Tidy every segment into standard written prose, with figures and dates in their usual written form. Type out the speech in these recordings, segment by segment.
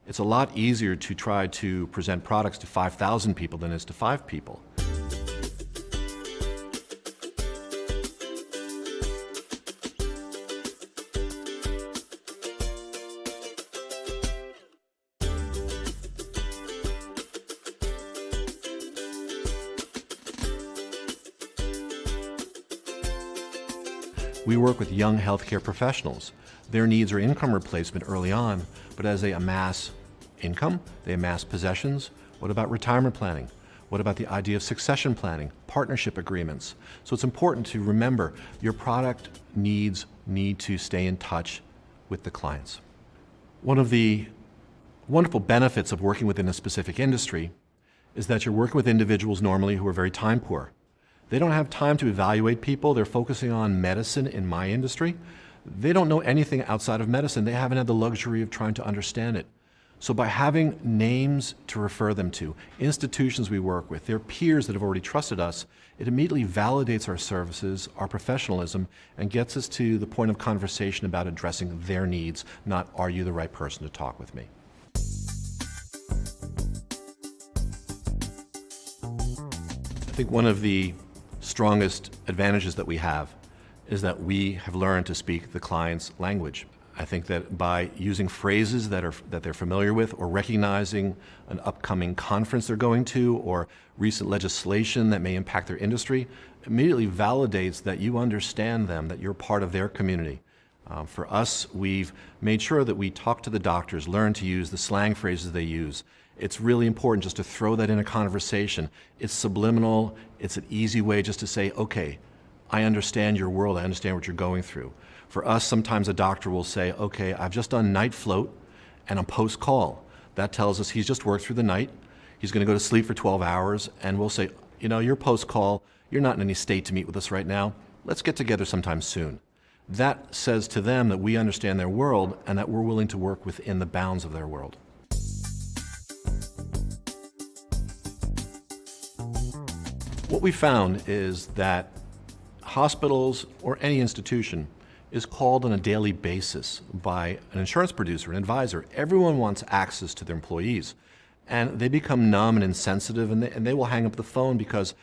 It's a lot easier to try to present products to 5,000 people than it is to 5 people. We work with young healthcare professionals. Their needs are income replacement early on, but as they amass income, they amass possessions. What about retirement planning? What about the idea of succession planning, partnership agreements? So it's important to remember your product needs need to stay in touch with the clients. One of the wonderful benefits of working within a specific industry is that you're working with individuals normally who are very time poor. They don't have time to evaluate people. They're focusing on medicine in my industry. They don't know anything outside of medicine. They haven't had the luxury of trying to understand it. So by having names to refer them to, institutions we work with, their peers that have already trusted us, it immediately validates our services, our professionalism, and gets us to the point of conversation about addressing their needs, not are you the right person to talk with me. I think one of the strongest advantages that we have is that we have learned to speak the client's language. I think that by using phrases that they're familiar with, or recognizing an upcoming conference they're going to, or recent legislation that may impact their industry, immediately validates that you understand them, that you're part of their community. For us, we've made sure that we talk to the doctors, learn to use the slang phrases they use. It's really important just to throw that in a conversation. It's subliminal. It's an easy way just to say, okay, I understand your world. I understand what you're going through. For us, sometimes a doctor will say, okay, I've just done night float and I'm post-call. That tells us he's just worked through the night. He's going to go to sleep for 12 hours. And we'll say, you know, you're post-call. You're not in any state to meet with us right now. Let's get together sometime soon. That says to them that we understand their world and that we're willing to work within the bounds of their world. What we found is that hospitals or any institution is called on a daily basis by an insurance producer, an advisor. Everyone wants access to their employees, and they become numb and insensitive, and they will hang up the phone because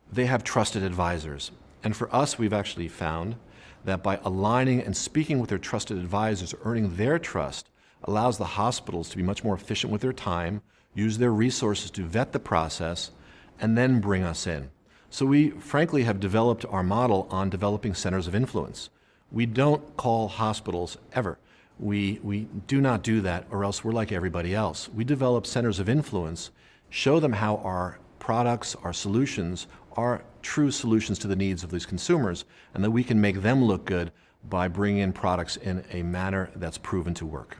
they have trusted advisors. And for us, we've actually found that by aligning and speaking with their trusted advisors, earning their trust, allows the hospitals to be much more efficient with their time, use their resources to vet the process, and then bring us in. So we frankly have developed our model on developing centers of influence. We don't call hospitals ever. We do not do that, or else we're like everybody else. We develop centers of influence, show them how our products, our solutions are true solutions to the needs of these consumers, and that we can make them look good by bringing in products in a manner that's proven to work.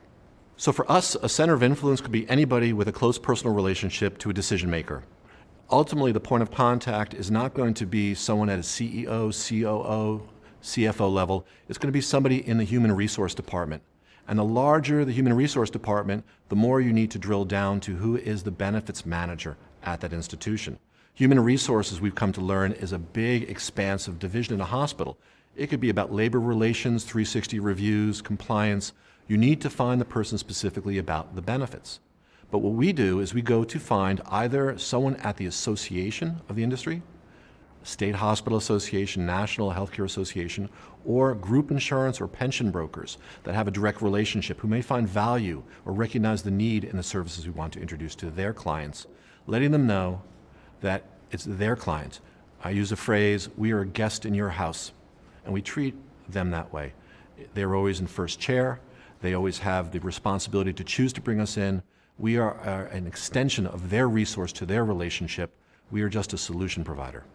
So for us, a center of influence could be anybody with a close personal relationship to a decision maker. Ultimately, the point of contact is not going to be someone at a CEO, COO, CFO level. It's going to be somebody in the human resource department. And the larger the human resource department, the more you need to drill down to who is the benefits manager at that institution. Human resources, we've come to learn, is a big, expansive division in a hospital. It could be about labor relations, 360 reviews, compliance. You need to find the person specifically about the benefits. But what we do is we go to find either someone at the association of the industry, State Hospital Association, National Healthcare Association, or group insurance or pension brokers that have a direct relationship who may find value or recognize the need in the services we want to introduce to their clients, letting them know that it's their client. I use a phrase, we are a guest in your house, and we treat them that way. They're always in first chair. They always have the responsibility to choose to bring us in. We are an extension of their resource to their relationship. We are just a solution provider.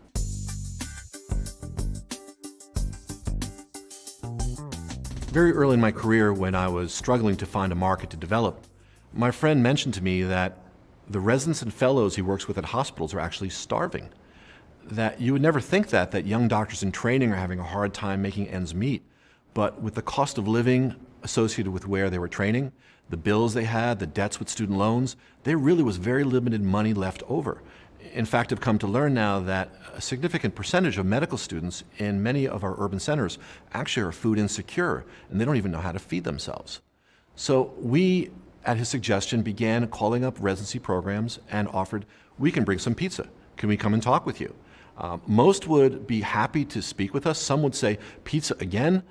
Very early in my career, when I was struggling to find a market to develop, my friend mentioned to me that the residents and fellows he works with at hospitals are actually starving. That you would never think that young doctors in training are having a hard time making ends meet. But with the cost of living associated with where they were training, the bills they had, the debts with student loans, there really was very limited money left over. In fact, I've come to learn now that a significant percentage of medical students in many of our urban centers actually are food insecure, and they don't even know how to feed themselves. So we at his suggestion, began calling up residency programs and offered, we can bring some pizza. Can we come and talk with you? Most would be happy to speak with us. Some would say, pizza again?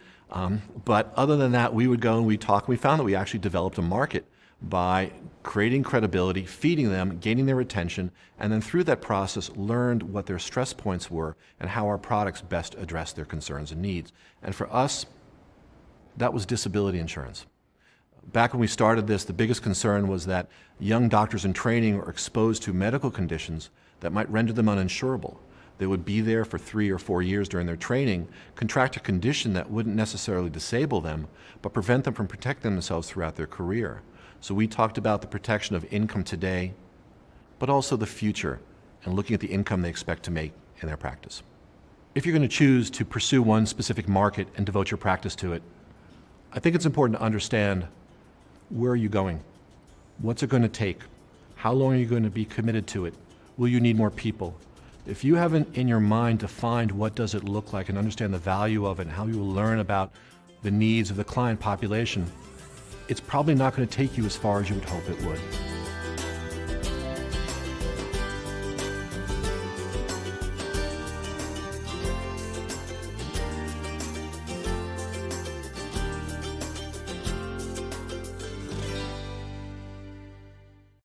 But other than that, we would go and we'd talk. We found that we actually developed a market by creating credibility, feeding them, gaining their attention, and then through that process learned what their stress points were and how our products best address their concerns and needs. And for us, that was disability insurance. Back when we started this, the biggest concern was that young doctors in training were exposed to medical conditions that might render them uninsurable. They would be there for 3 or 4 years during their training, contract a condition that wouldn't necessarily disable them, but prevent them from protecting themselves throughout their career. So we talked about the protection of income today, but also the future, and looking at the income they expect to make in their practice. If you're going to choose to pursue one specific market and devote your practice to it, I think it's important to understand, where are you going? What's it going to take? How long are you going to be committed to it? Will you need more people? If you haven't in your mind defined what does it look like and understand the value of it and how you will learn about the needs of the client population, it's probably not going to take you as far as you would hope it would.